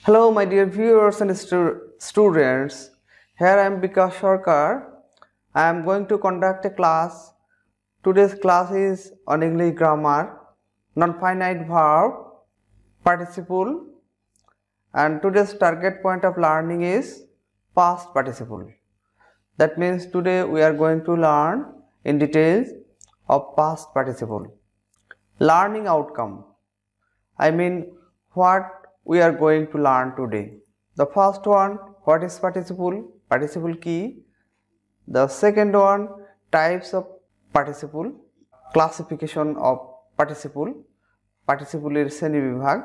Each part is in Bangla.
Hello, my dear viewers and students. Here I am Bikash Sarkar. I am going to conduct a class. Today's class is on English grammar, non-finite verb, participle, and today's target point of learning is past participle. That means today we are going to learn in details of past participle. Learning outcome. I mean what we are going to learn today. The first one, what is participle? Participle key. The second one, types of participle, classification of participle, participle এর শ্রেণী বিভাগ.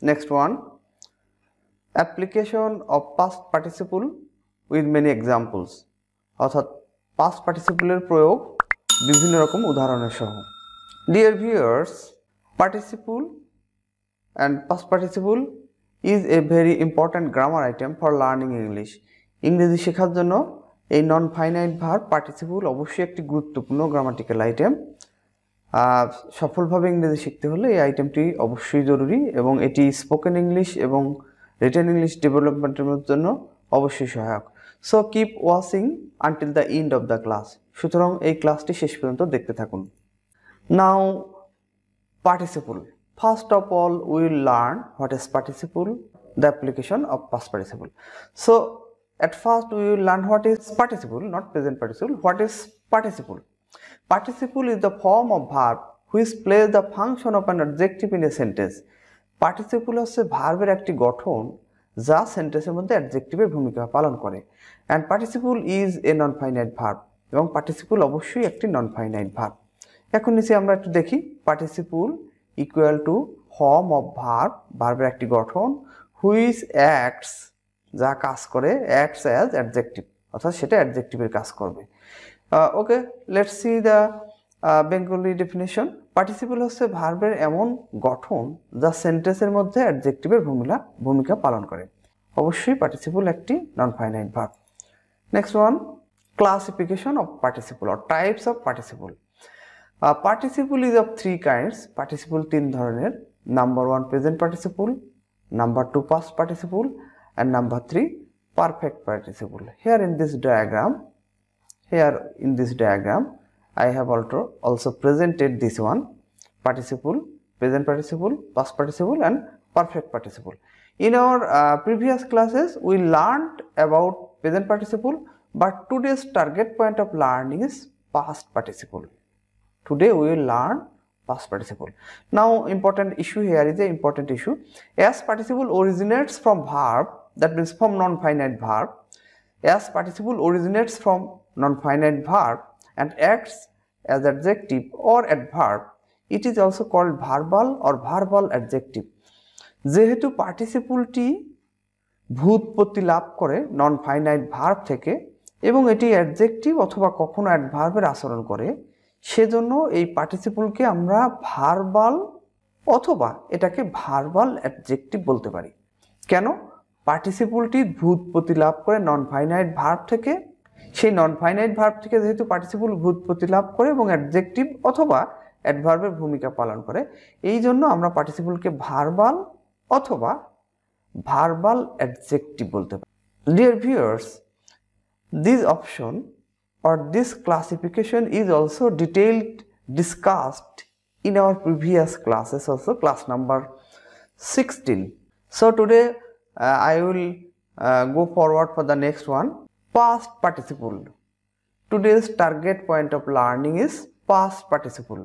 Next one, application of past participle with many examples. অর্থাৎ past participle এর প্রয়োগ বিভিন্ন রকম উদাহরণের সহ. Dear viewers, participle and past participle is a very important grammar item for learning English. ইংরেজি শেখার জন্য এই নন ফাইনাইট ভার্ব পার্টিসিপল অবশ্যই একটি গুরুত্বপূর্ণ গ্রামাটিক্যাল আইটেম। সফলভাবে ইংরেজি শিখতে হলে এই আইটেমটি অবশ্যই জরুরি এবং এটি স্পোকেন ইংলিশ এবং রিটেন ইংলিশ ডেভেলপমেন্টের জন্য অবশ্যই সহায়ক। So keep watching until the end of the class. সুতরাং এই ক্লাসটি শেষ পর্যন্ত দেখতে থাকুন। নাও participle. First of all, we will learn what is participle, the application of past participle. So, at first we will learn what is participle, not present participle. What is participle? Participle is the form of verb which plays the function of an adjective in a sentence. Participle হচ্ছে ভার্বের একটি গঠন যা সেন্টেন্সের মধ্যে অ্যাডজেক্টিভের ভূমিকা পালন করে। And participle is a non-finite verb. এবং participle অবশ্যই একটি non-finite verb. এখন নিচে আমরা একটু দেখি participle equal to form of verb, ভার্বের একটি গঠন, হুইচ অ্যাক্টস, যা কাজ করে, অ্যাক্টস অ্যাজ অ্যাডজেক্টিভ, অর্থাৎ সেটা অ্যাডজেক্টিভের কাজ করবে। Okay, let's see the Bengali definition. Participle হচ্ছে ভার্বের এমন গঠন যা সেন্টেন্সের মধ্যে অ্যাডজেক্টিভের ভূমিকা পালন করে। অবশ্যই পার্টিসিপল একটি non finite verb. Next one, classification of participle or types of participle. Participle is of three kinds. Participle তিন ধরনের. Number one, present participle. Number two, past participle. And number three, perfect participle. Here in this diagram, I have also presented this one: participle, present participle, past participle, and perfect participle. In our previous classes, we learned about present participle, but today's target point of learning is past participle. Today we will learn past participle. Now important issue here is the important issue. As participle originates from verb, that means from non-finite verb. As participle originates from non-finite verb and acts as adjective or adverb, it is also called verbal or verbal adjective. যেহেতু পার্টিসিপলটি ভূৎপত্তি লাভ করে নন-ফাইনাইট ভার্ব থেকে এবং এটি অ্যাডজেক্টিভ অথবা কখনো অ্যাডভার্বের আচরণ করে, সেজন্য এই পার্টিসিপলকে আমরা ভার্বাল অথবা এটাকে ভার্বাল অ্যাডজেক্টিভ বলতে পারি। কেন? পার্টিসিপলটি ভূৎপত্তি লাভ করে নন ফাইনাইট ভার্ব থেকে, সেই নন ফাইনাইট ভার্ব থেকে যেহেতু পার্টিসিপল ভূৎপত্তি লাভ করে এবং অ্যাডজেক্টিভ অথবা অ্যাডভার্বের ভূমিকা পালন করে, এই জন্য আমরা পার্টিসিপলকে ভার্বাল অথবা ভার্বাল অ্যাডজেক্টিভ বলতে পারি। Dear viewers, this option or this classification is also discussed in our previous classes, also class number 16. So today I will go forward for the next one, past participle. Today's target point of learning is past participle.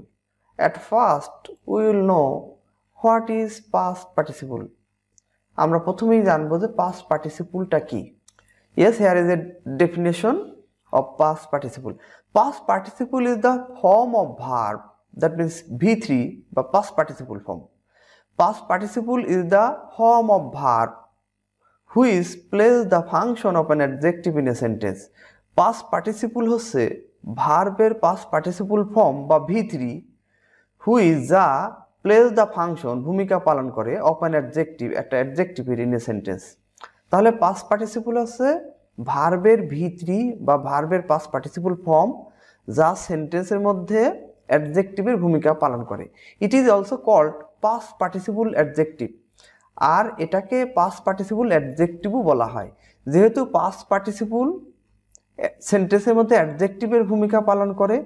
At first we will know what is past participle. আমরা প্রথমেই জানবো যে past participle টা কি। Yes, here is a definition of past participle. Past participle is the form of verb, that means V3 বা past participle form. Past participle is the form of verb which plays the function of an adjective in a sentence. Past participle হচ্ছে ভার্বের past participle form বা V3 which যা plays the function, ভূমিকা পালন করে of an adjective, একটা adjective in a sentence. তাহলে past participle হচ্ছে ভার্বের V3 বা ভার্বের পাস্ট পার্টিসিপল ফর্ম যা সেন্টেন্সের মধ্যে অ্যাডজেক্টিভের ভূমিকা পালন করে। It is also called past participle adjective. আর এটাকে পাস্ট পার্টিসিপল অ্যাডজেক্টিভও বলা হয়। যেহেতু পাস্ট পার্টিসিপল সেন্টেন্সের মধ্যে অ্যাডজেক্টিভের ভূমিকা পালন করে,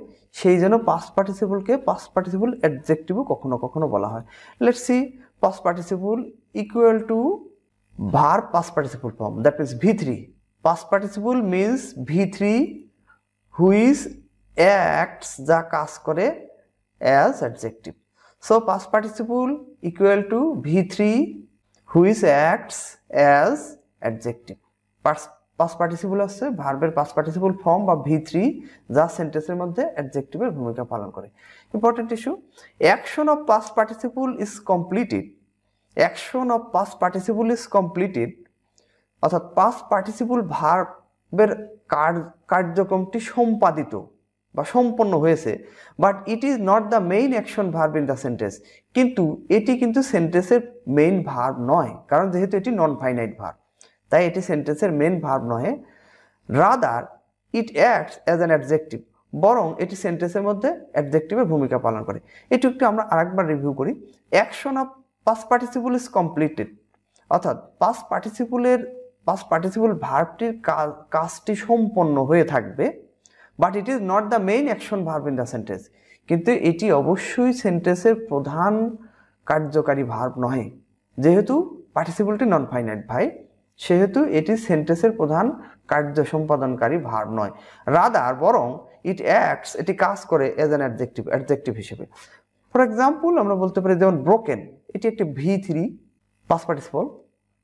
সেই জন্য পাস্ট পার্টিসিপলকে পাস্ট পার্টিসিপল অ্যাডজেক্টিভও কখনো কখনো বলা হয়। Let's see past participle equal to verb past participle form, that means V3. Past participle means V3 which acts যা কাজ করে as adjective. So past participle equal to V3 which acts as adjective. Past participle হচ্ছে ভার্বের past participle form বা V3 যা সেন্টেন্সের মধ্যে অ্যাডজেক্টিভের ভূমিকা পালন করে। Important issue, action of past participle is completed. Action of past participle is completed, অর্থাৎ পাস্ট পার্টিসিপল ভার্বের কার্যক্রমটি সম্পাদিত বা সম্পন্ন হয়েছে, but it is not the main action verb in the sentence. কিন্তু এটি কিন্তু সেন্টেন্সের মেইন ভার্ব নয়, কারণ যেহেতু এটি নন ফাইনাইট ভার্ব, তাই এটি সেন্টেন্সের মেইন ভার্ব নয়। Rather it acts as an adjective, বরং এটি সেন্টেন্সের মধ্যে অ্যাডজেক্টিভের ভূমিকা পালন করে। এটি একটু আমরা আরেকবার রিভিউ করি। Action of past participle is completed, অর্থাৎ পাস্ট পার্টিসিপল ভার্বটির কাজটি সম্পন্ন হয়ে থাকবে, but it is not the main action verb in the sentence. কিন্তু এটি অবশ্যই সেন্টেন্সের প্রধান কার্যকারী ভার্ব নয়, যেহেতু পার্টিসিপলটি নন ফাইনাইট ভাই, সেহেতু এটি সেন্টেন্সের প্রধান কার্য সম্পাদনকারী ভার্ব নয়। রাদার বরং ইট অ্যাক্টস, এটি কাজ করে এজ অ্যান অ্যাডজেক্টিভ হিসেবে। ফর এক্সাম্পল আমরা বলতে পারি যেমন ব্রোকেন, এটি একটি V3 পাস্ট পার্টিসিপল,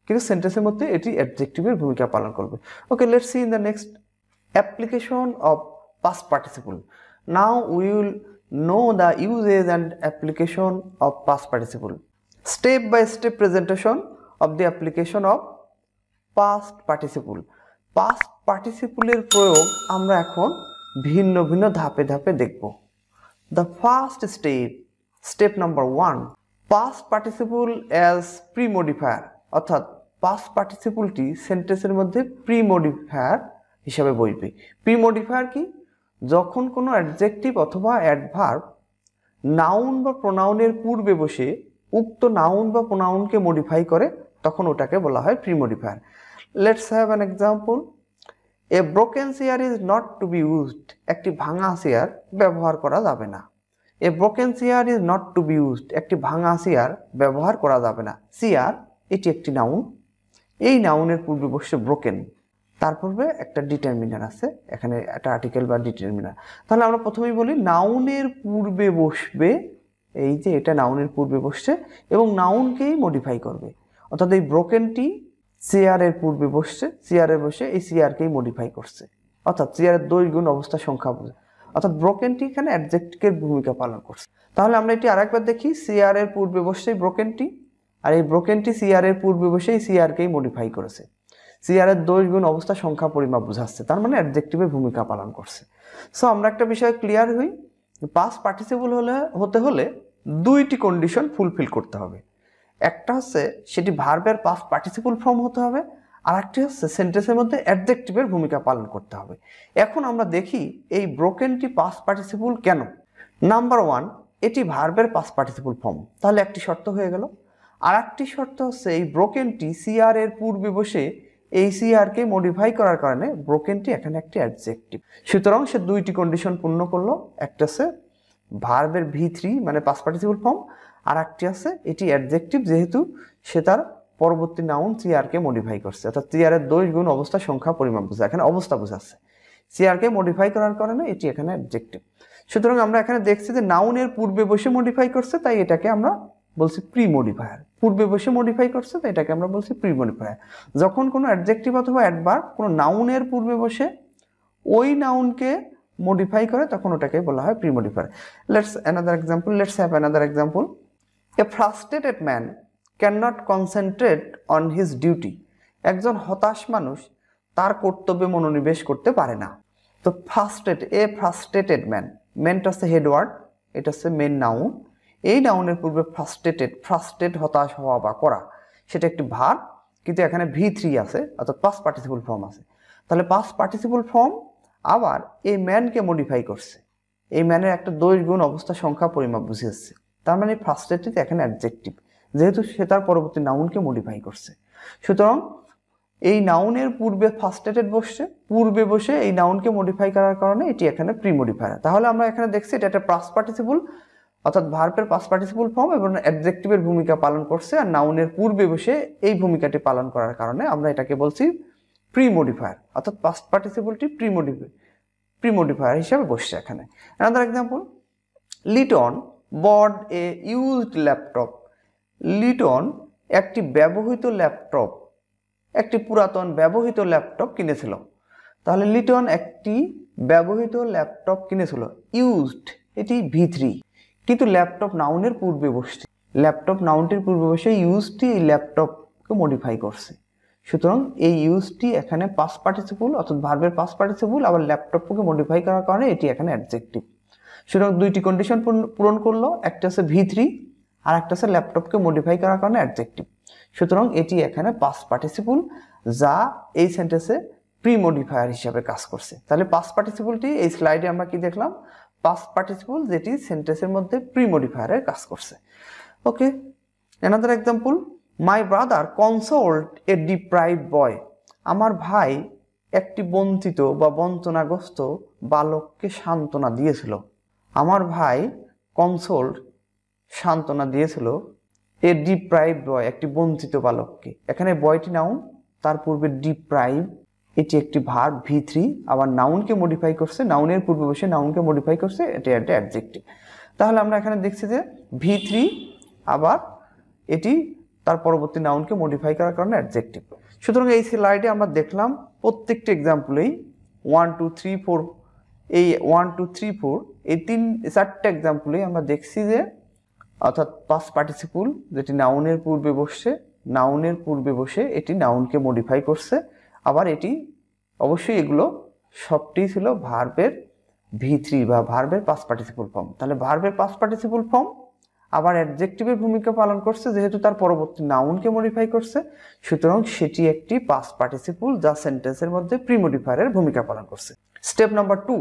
কিন্তু সেন্টেন্সের মধ্যে এটি অ্যাডজেক্টিভের ভূমিকা পালন করবে। Okay, let's see in the next application of past participle. Now we will know the uses and application of past participle. Step by step presentation of the application of past participle. Past পার্টিসিপলের প্রয়োগ আমরা এখন ভিন্ন ভিন্ন ধাপে ধাপে দেখব। The first step number 1, past participle as pre modifier, অর্থাৎ পাস্ট পার্টিসিপলটি সেন্টেন্সের মধ্যে প্রি মডিফায়ার হিসাবে বসবে। প্রি মডিফায়ার কি? যখন কোনো অ্যাডজেক্টিভ অথবা অ্যাডভার্ব নাউন বা প্রোনাউনের পূর্বে বসে উক্ত নাউন বা প্রোনাউনকে মডিফাই করে, তখন ওটাকে বলা হয় pre modifier. Let's have an example. A broken chair is not to be used, একটি ভাঙা চেয়ার ব্যবহার করা যাবে না। A broken chair is not to be used, একটি ভাঙা চেয়ার ব্যবহার করা যাবে না। চেয়ার এটি একটি নাউন, এই নাউনের পূর্বে বসে ব্রোকেন, তার পূর্বে একটা ডিটারমিনার আছে, এখানে একটা আর্টিকেল বা ডিটারমিনার। তাহলে আমরা প্রথমেই বলি নাউনের পূর্বে বসবে, এই যে এটা নাউনের পূর্বে বসছে এবং নাউনকেই মডিফাই করবে, অর্থাৎ এই ব্রোকেনটি চেয়ারের পূর্বে বসছে, চেয়ারে বসে এই চেয়ারকেই মডিফাই করছে, অর্থাৎ চেয়ারের দৈর্ঘ্য গুণ অবস্থা সংখ্যা বোঝে, অর্থাৎ ব্রোকেনটি এখানে অ্যাডজেক্টিভের ভূমিকা পালন করছে। তাহলে আমরা এটি আরেকবার দেখি, চেয়ারের পূর্বে বসছে ব্রোকেনটি, আর এই ব্রোকেনটি চেয়ারের পূর্বে বসে এই চেয়ারকেই মডিফাই করেছে, চেয়ারের দৈর্ঘ্য গুণ অবস্থা সংখ্যা পরিমাপ বোঝাচ্ছে, তার মানে অ্যাডজেক্টিভের ভূমিকা পালন করছে। সো আমরা একটা বিষয় ক্লিয়ার হই, পাস্ট পার্টিসিপল হতে হলে দুইটি কন্ডিশন ফুলফিল করতে হবে। একটা হচ্ছে সেটি ভার্বের পাস্ট পার্টিসিপল ফর্ম হতে হবে, আর একটি হচ্ছে সেন্টেন্সের মধ্যে অ্যাডজেক্টিভের ভূমিকা পালন করতে হবে। এখন আমরা দেখি এই ব্রোকেনটি পাস্ট পার্টিসিপল কেন। নাম্বার 1, এটি ভার্বের পাস্ট পার্টিসিপল ফর্ম, তাহলে একটি শর্ত হয়ে গেল। আর একটি শর্ত হচ্ছে এই ব্রোকেনটি সিআর এর পূর্বে বসে এই সিআরকে মডিফাই করার কারণে ব্রোকেনটি এখানে একটি অ্যাডজেক্টিভ। সুতরাং সে দুইটি কন্ডিশন পূর্ণ করলো, একটা হচ্ছে ভার্বের V3 মানে পাস্ট পার্টিসিপল ফর্ম, আর একটি আছে এটি অ্যাডজেক্টিভ, যেহেতু সে তার পরবর্তী নাউন চেয়ারকে মডিফাই করছে, অর্থাৎ চেয়ারের দৈর্ঘ্য গুণ অবস্থা সংখ্যা পরিমাপ বোঝা, এখানে অবস্থা বোঝাচ্ছে, চেয়ারকে মডিফাই করার কারণে এটি এখানে অ্যাডজেক্টিভ। সুতরাং আমরা এখানে দেখছি যে নাউনের পূর্বে বসে মডিফাই করছে, তাই এটাকে আমরা বলছি প্রি মডিফায়ার। পূর্বে বসে মডিফাই করছে, তাই এটাকে আমরা বলছি প্রি মডিফায়ার। যখন কোনো অ্যাডজেক্টিভ অথবা অ্যাডভার্ব কোনো নাউনের পূর্বে বসে ওই নাউনকে মডিফাই করে, তখন ওটাকে বলা হয় pre modifier. Let's have another example. A frustrated man can not concentrate on his duty, একজন হতাশ মানুষ তার কর্তব্যে মনোনিবেশ করতে পারে না। তো ফ্রাস্ট্রেটেড ম্যানটা হচ্ছে হেডওয়ার্ড, এটা হচ্ছে মেন নাউন। এই নাউনের পূর্বে ফ্রাস্ট্রেট হতাশ হওয়া বা করা, সেটা একটি ভার্ব, কিন্তু এখানে V3 আছে, অর্থাৎ পাস্ট পার্টিসিপল ফর্ম আছে। তাহলে পাস্ট পার্টিসিপল ফর্ম আবার এই ম্যানকে মডিফাই করছে, এই ম্যানের একটা দৈর্ঘ্য গুণ অবস্থা সংখ্যা পরিমাপ বুঝিয়েছে, তার মানে ফ্রাস্ট্রেটেড এখানে অ্যাডজেক্টিভ, যেহেতু সে তার পরবর্তী নাউনকে মডিফাই করছে। সুতরাং এই নাউনের পূর্বে ফার্স্ট স্টেটেড বসছে, পূর্বে বসে এই নাউনকে মডিফাই করার কারণে এটি এখানে প্রি মডিফায়ার। তাহলে আমরা এখানে দেখছি এটা একটা পাস্ট পার্টিসিপল, অর্থাৎ ভার্বের পাস্ট পার্টিসিপল ফর্ম এবং অ্যাডজেক্টিভের ভূমিকা পালন করছে, আর নাউনের পূর্বে বসে এই ভূমিকাটি পালন করার কারণে আমরা এটাকে বলছি প্রি মডিফায়ার, অর্থাৎ পাস্ট পার্টিসিপলটি প্রি মডিফায়ার হিসাবে বসছে এখানে। অ্যানাদার এক্সাম্পল, লিটন বট এ ইউজড ল্যাপটপ। লিটন একটি ব্যবহৃত ল্যাপটপ, একটি পুরাতন ব্যবহৃত ল্যাপটপ কিনেছিল। তাহলে লিটন একটি ব্যবহৃত ল্যাপটপ কিনেছিল, ইউজড এটি V3, কিন্তু ল্যাপটপ নাউনের পূর্বে বসছে, ল্যাপটপ নাউনটির পূর্বে বসে ইউজটি এই ল্যাপটপকে মডিফাই করছে। সুতরাং এই ইউজটি এখানে পাস্ট পার্টিসিপল, অর্থাৎ ভার্বের পাস্ট পার্টিসিপল, আবার ল্যাপটপকে মডিফাই করার কারণে এটি এখানে অ্যাডজেক্টিভ। সুতরাং দুইটি কন্ডিশন পূরণ করলো, একটা হচ্ছে V3 আর একটা হচ্ছে ল্যাপটপকে মডিফাই করার কারণে অ্যাডজেক্টিভ। সুতরাং এটি এখানে পাস্ট পার্টিসিপল, যা এই সেন্টেন্সে প্রি মডিফায়ার হিসাবে কাজ করছে। তাহলে পাস্ট পার্টিসিপলটি এই স্লাইডে আমরা কি দেখলাম, পাস্ট পার্টিসিপল যেটি সেন্টেন্সের মধ্যে প্রি মডিফায়ারের কাজ করছে। Okay, another example, my brother consoled a deprived boy. আমার ভাই একটি বঞ্চিত বা বঞ্চনাগ্রস্ত বালককে সান্ত্বনা দিয়েছিল। আমার ভাই কনসোল্ড সান্ত্বনা দিয়েছিল এ ডিপ্রাইভড বয়, একটি বঞ্চিত বালককে। এখানে বয়টি নাউন, তার পূর্বে ডিপ্রাইভ এটি একটি ভার্ব V3, আবার নাউনকে মডিফাই করছে, নাউনের পূর্বে বসে নাউনকে মডিফাই করছে, এটি একটা অ্যাডজেক্টিভ। তাহলে আমরা এখানে দেখছি যে V3 আবার এটি তার পরবর্তী নাউনকে মডিফাই করার কারণে অ্যাডজেক্টিভ। সুতরাং এই স্লাইডে আমরা দেখলাম প্রত্যেকটি এক্সাম্পলেই 1 2 3 4 এই 1 2 3 4 এই চারটে এক্সাম্পলেই আমরা দেখছি যে অর্থাৎ পাস্ট পার্টিসিপল যেটি নাউনের পূর্বে বসছে, নাউনের পূর্বে বসে এটি নাউনকে মডিফাই করছে, আবার এটি অবশ্যই এগুলো সবটি ছিল ভার্বের V3 বা ভার্বের পাস্ট পার্টিসিপল ফর্ম। তাহলে ভার্বের পাস্ট পার্টিসিপল ফর্ম আবার অ্যাডজেক্টিভের ভূমিকা পালন করছে, যেহেতু তার পরবর্তী নাউনকে মডিফাই করছে। সুতরাং সেটি একটি পাস্ট পার্টিসিপল যা সেন্টেন্সের মধ্যে প্রি মডিফায়ারের ভূমিকা পালন করছে। Step number 2,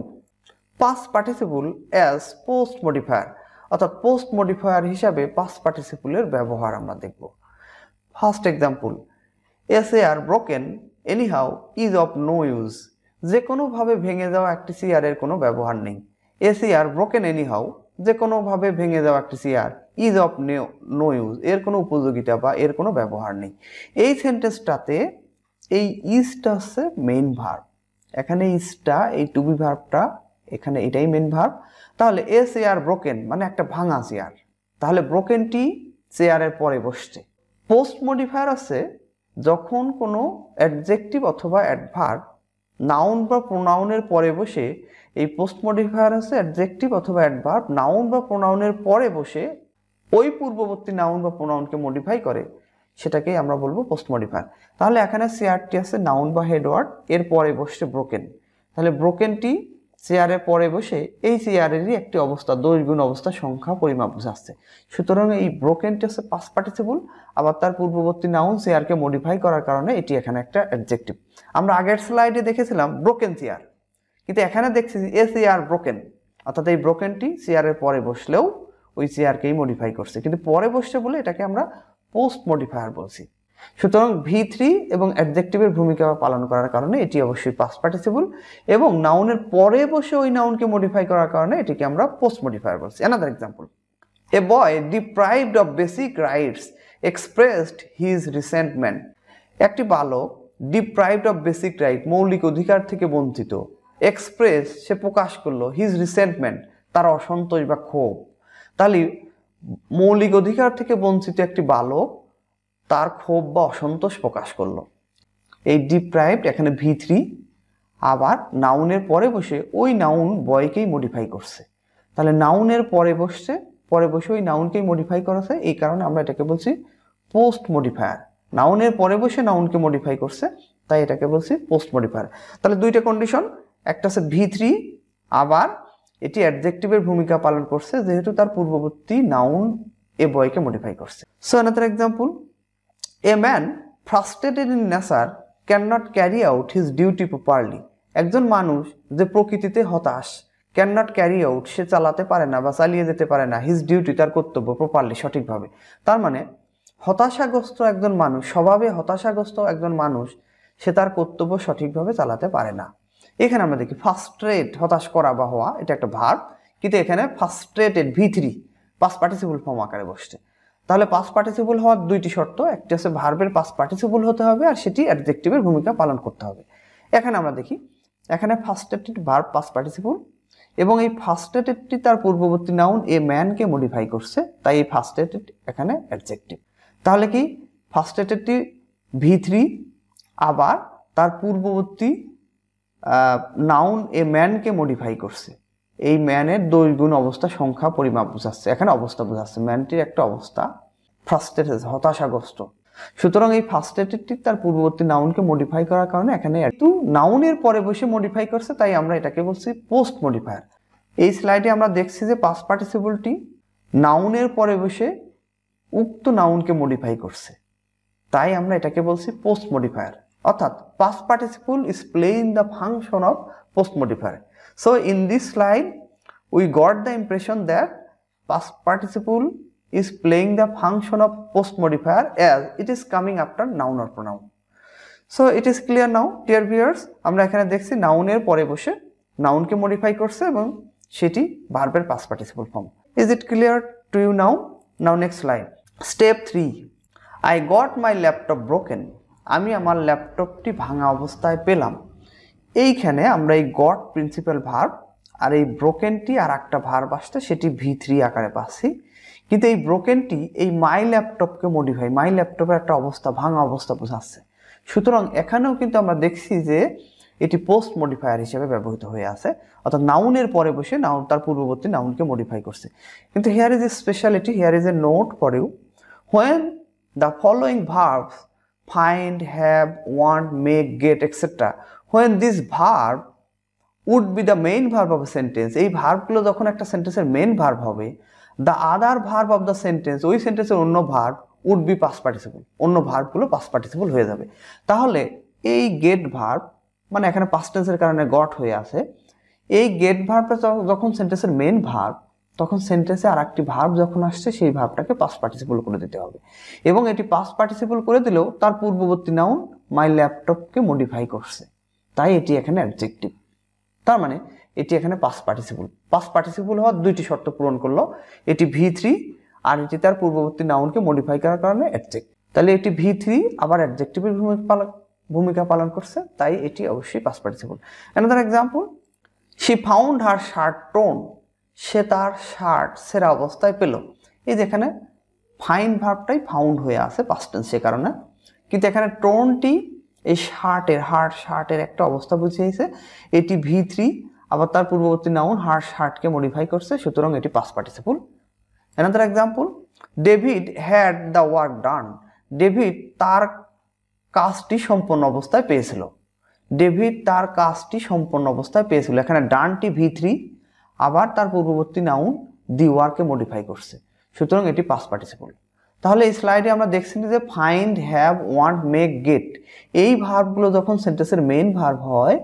past participle as post modifier, অর্থাৎ পোস্ট মডিফায়ার হিসাবে পাস্ট পার্টিসিপলের ব্যবহার আমরা দেখব। First example, SAR broken anyhow is of no use. যে কোনোভাবে ভেঙে যাওয়া একটি চেয়ারের কোনো ব্যবহার নেই। SAR ব্রোকেন এনিহাউ, যে কোনোভাবে ভেঙে যাওয়া একটি chair, is of no use, এর কোনো উপযোগিতা বা এর কোনো ব্যবহার নেই। এই সেন্টেন্সটাতে এই ইজটা হচ্ছে মেইন ভার্ব, এখানে ইজটা এই টু বি ভার্বটা এখানে এটাই মেইন ভার্ব। তাহলে SAR ব্রোকেন মানে একটা ভাঙা চেয়ার, তাহলে ব্রোকেনটি চেয়ারের পরে বসছে। পোস্ট মডিফায়ার আছে যখন কোনো অ্যাডজেক্টিভ অথবা অ্যাডভার্ব নাউন বা প্রোনাউনের পরে বসে, এই পোস্ট মডিফায়ার আছে অ্যাডজেক্টিভ অথবা অ্যাডভার্ব নাউন বা প্রোনাউনের পরে বসে ওই পূর্ববর্তী নাউন বা প্রোনাউনকে মডিফাই করে, সেটাকেই আমরা বলবো পোস্ট মডিফায়ার। তাহলে এখানে চেয়ারটি আছে নাউন বা হেডওয়ার্ড, এর পরে বসছে ব্রোকেন। তাহলে ব্রোকেনটি চেয়ারের পরে বসে এই চেয়ারেরই একটি অবস্থা, দৈর্ঘ্য অবস্থা সংখ্যা পরিমাপ বোঝাচ্ছে। সুতরাং এই ব্রোকেনটি হচ্ছে পাস্ট পার্টিসিপল, আবার তার পূর্ববর্তী নাউন চেয়ারকে মডিফাই করার কারণে এটি এখানে একটা অ্যাডজেক্টিভ। আমরা আগের স্লাইডে দেখেছিলাম ব্রোকেন চেয়ার, কিন্তু এখানে দেখছি SAR ব্রোকেন, অর্থাৎ এই ব্রোকেনটি চেয়ারের পরে বসলেও ওই চেয়ারকেই মডিফাই করছে, কিন্তু পরে বসছে বলে এটাকে আমরা পোস্ট মডিফায়ার বলছি। সুতরাং V3 এবং অ্যাডজেক্টিভের ভূমিকা পালন করার কারণে এটি অবশ্যই পাস্ট পার্টিসিপল, এবং নাউনের পরে বসে ওই নাউনকে মডিফাই করার কারণে এটিকে আমরা পোস্ট মডিফায়ার বলছি। Another example, A boy deprived of basic rights expressed his resentment. একটি বালক ডিপ্রাইভড অফ বেসিক রাইট, মৌলিক অধিকার থেকে বঞ্চিত, এক্সপ্রেস সে প্রকাশ করলো, হিজ রিসেন্টমেন্ট তার অসন্তোষ বা ক্ষোভ। তাহলে মৌলিক অধিকার থেকে বঞ্চিত একটি বালক তার ক্ষোভ বা অসন্তোষ প্রকাশ করলো। এই ডিপ্রাইভড এখানে V3, আবার নাউনের পরে বসে ওই নাউন বয়কেই মডিফাই করছে। তাহলে নাউনের পরে বসে ওই নাউনকেই মডিফাই করেছে, এই কারণে আমরা এটাকে বলছি পোস্ট মডিফায়ার। নাউনের পরে বসে নাউনকে মডিফাই করছে, তাই এটাকে বলছি পোস্ট মডিফায়ার। তাহলে দুইটা কন্ডিশন, একটা হচ্ছে V3, আবার এটি অ্যাডজেক্টিভের ভূমিকা পালন করছে যেহেতু তার পূর্ববর্তী নাউন এ বয়কে মডিফাই করছে। So another example, a man frustrated in nature can not carry out his duty properly. একজন মানুষ যে প্রকৃতিতে হতাশ, ক্যান নট ক্যারি আউট সে চালাতে পারে না বা চালিয়ে যেতে পারে না, হিজ ডিউটি তার কর্তব্য প্রপারলি সঠিকভাবে। তার মানে হতাশাগ্রস্ত একজন মানুষ, স্বভাবে হতাশাগ্রস্ত একজন মানুষ, সে তার কর্তব্য সঠিকভাবে চালাতে পারে না। এখানে আমরা দেখি ফার্স্ট্রেট, হতাশ করা বা হওয়া, এটা একটা ভার্ব, কিন্তু এখানে frustrated V3 past participle form আকারে বসছে। তাহলে পাস্ট পার্টিসিপল হওয়ার দুইটি শর্ত, একটি হচ্ছে ভার্বের পাস্ট পার্টিসিপল হতে হবে আর সেটি অ্যাডজেক্টিভের ভূমিকা পালন করতে হবে। এখানে আমরা দেখি এখানে ফার্স্ট্রেটেড ভার্ব পাস্ট পার্টিসিপল এবং এই ফার্স্ট্রেটেডটি তার পূর্ববর্তী নাউন এ ম্যানকে মডিফাই করছে, তাই এই ফার্স্ট্রেটেড এখানে অ্যাডজেক্টিভ। তাহলে কি ফার্স্ট্রেটেডটি V3 আবার তার পূর্ববর্তী নাউন এ ম্যানকে মডিফাই করছে। এই ম্যানের দৈর্গুণ অবস্থা সংখ্যা পরিমাপ বোঝাচ্ছে, এখানে অবস্থা বোঝাচ্ছে, ম্যানটির একটা অবস্থা ফ্রাস্ট্রেটেড, হতাশাগ্রস্ত। সুতরাং এই ফার্স্ট্রেটেডটি তার পূর্ববর্তী নাউনকে মডিফাই করার কারণে এখানে একটু নাউনের পরে বসে মডিফাই করছে, তাই আমরা এটাকে বলছি পোস্ট মডিফায়ার। এই স্লাইডে আমরা দেখছি যে পাস্ট পার্টিসিপলটি নাউনের পরে বসে উক্ত নাউনকে মডিফাই করছে, তাই আমরা এটাকে বলছি পোস্ট মডিফায়ার। অর্থাৎ past participle is playing the function of post modifier. So in this slide we got the impression that past participle is playing the function of post modifier as it is coming after noun or pronoun. So it is clear now, dear viewers, আমরা এখানে দেখছি নাউনের পরে বসে নাউনকে মডিফাই করছে এবং সেটি ভার্বের past participle form. Is it clear to you now? Now next slide. Step 3. I got my laptop broken. আমি আমার ল্যাপটপটি ভাঙা অবস্থায় পেলাম। এইখানে আমরা এই গট প্রিন্সিপাল ভার্ব আর এই ব্রোকেনটি আর একটা ভার্ব আসছে, সেটি V3 আকারে পাচ্ছি, কিন্তু এই ব্রোকেনটি এই মাই ল্যাপটপকে মডিফাই, মাই ল্যাপটপের একটা অবস্থা, ভাঙা অবস্থা বোঝাচ্ছে। সুতরাং এখানেও কিন্তু আমরা দেখছি যে এটি পোস্ট মডিফায়ার হিসেবে ব্যবহৃত হয়ে আছে, অর্থাৎ নাউনের পরে বসে নাউন তার পূর্ববর্তী নাউনকে মডিফাই করছে। কিন্তু here is a speciality, here is a note for you, when the following verbs find, have, want, make, get, etc. when this verb would be the main verb of a sentence, এই ভার্বগুলো যখন একটা সেন্টেন্সের মেইন ভার্ব হবে, the other verb of the sentence, ওই সেন্টেন্সের অন্য verb would be past participle, অন্য ভার্বগুলো past participle হয়ে যাবে। তাহলে এই গেট ভার্ব, মানে এখানে past টেন্সের কারণে গট হয়ে আছে, এই গেট ভার্বটা যখন সেন্টেন্সের মেইন ভার্ব, তখন সেন্টেন্সে আর একটি ভার্ব যখন আসছে সেই ভার্বটাকে পাস্ট পার্টিসিপল করে দিতে হবে, এবং এটি পাস্ট পার্টিসিপল করে দিলেও তার পূর্ববর্তী নাউন মাই ল্যাপটপকে মডিফাই করছে, তাই এটি এখানে অ্যাডজেক্টিভ। তার মানে এটি এখানে পাস্ট পার্টিসিপল। পাস্ট পার্টিসিপল হওয়ার দুইটি শর্ত পূরণ করলো, এটি V3 আর এটি তার পূর্ববর্তী নাউনকে মডিফাই করার কারণে অ্যাডজেক্টিভ। তাহলে এটি V3 আবার অ্যাডজেক্টিভের ভূমিকা পালন করছে, তাই এটি অবশ্যই past participle. Another example, she found her shirt torn, সে তার শার্ট সেরা অবস্থায় পেল। এই যেখানে ফাইন ভার্বটাই ফাউন্ড হয়ে আছে পাস্ট টেন্স, সে কারণে, কিন্তু এখানে টোনটি এই শার্টের একটা অবস্থা বুঝিয়েছে, এটি V3 আবার তার পূর্ববর্তী নাউন হার শার্টকে মডিফাই করছে, সুতরাং এটি past participle. Another example, David had the work done, David তার কাজটি সম্পন্ন অবস্থায় পেয়েছিল, ডেভিড তার কাজটি সম্পন্ন অবস্থায় পেয়েছিল। এখানে ডানটি V3 আবার তার পূর্ববর্তী নাউন দি ওয়ার্ককে মডিফাই করছে, সুতরাং এটি পাস্ট পার্টিসিপল। তাহলে এই স্লাইডে আমরা দেখছি যে find, have, want, make, get এই ভার্বগুলো যখন সেন্টেন্সের মেইন ভার্ব হয়,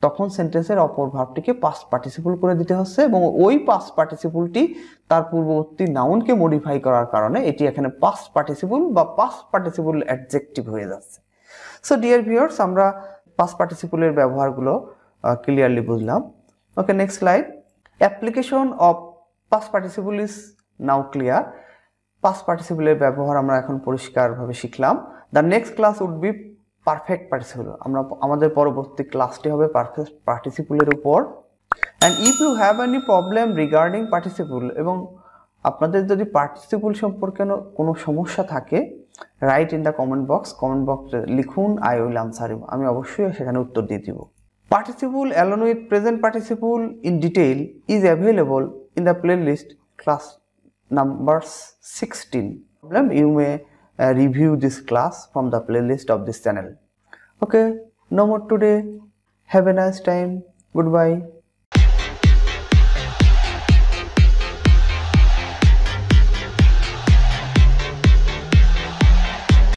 তখন সেন্টেন্সের অপর ভার্বটিকে পাস্ট পার্টিসিপল করে দিতে হচ্ছে, এবং ওই পাস্ট পার্টিসিপলটি তার পূর্ববর্তী নাউনকে মডিফাই করার কারণে এটি এখানে পাস্ট পার্টিসিপল বা পাস্ট পার্টিসিপল অ্যাডজেক্টিভ হয়ে যাচ্ছে। সো ডিয়ার ভিউয়ার্স, আমরা পাস্ট পার্টিসিপলের ব্যবহারগুলো ক্লিয়ারলি বুঝলাম। Okay, next slide. Application of past participle is now clear. Past পার্টিসিপলের ব্যবহার আমরা এখন পরিষ্কারভাবে শিখলাম। The next class would be perfect participle. আমাদের পরবর্তী ক্লাসটি হবে পারফেক্ট পার্টিসিপলের উপর। And if you have any problem regarding participle, এবং আপনাদের যদি পার্টিসিপল সম্পর্কে কোনো সমস্যা থাকে, রাইট ইন দ্য কমেন্ট বক্সে লিখুন, আই উইল আনসার ইউ, আমি অবশ্যই সেখানে উত্তর দিয়ে দিব। Participle along with present participle in detail is available in the playlist class number 16. You may review this class from the playlist of this channel. Okay, no more today. Have a nice time. Goodbye.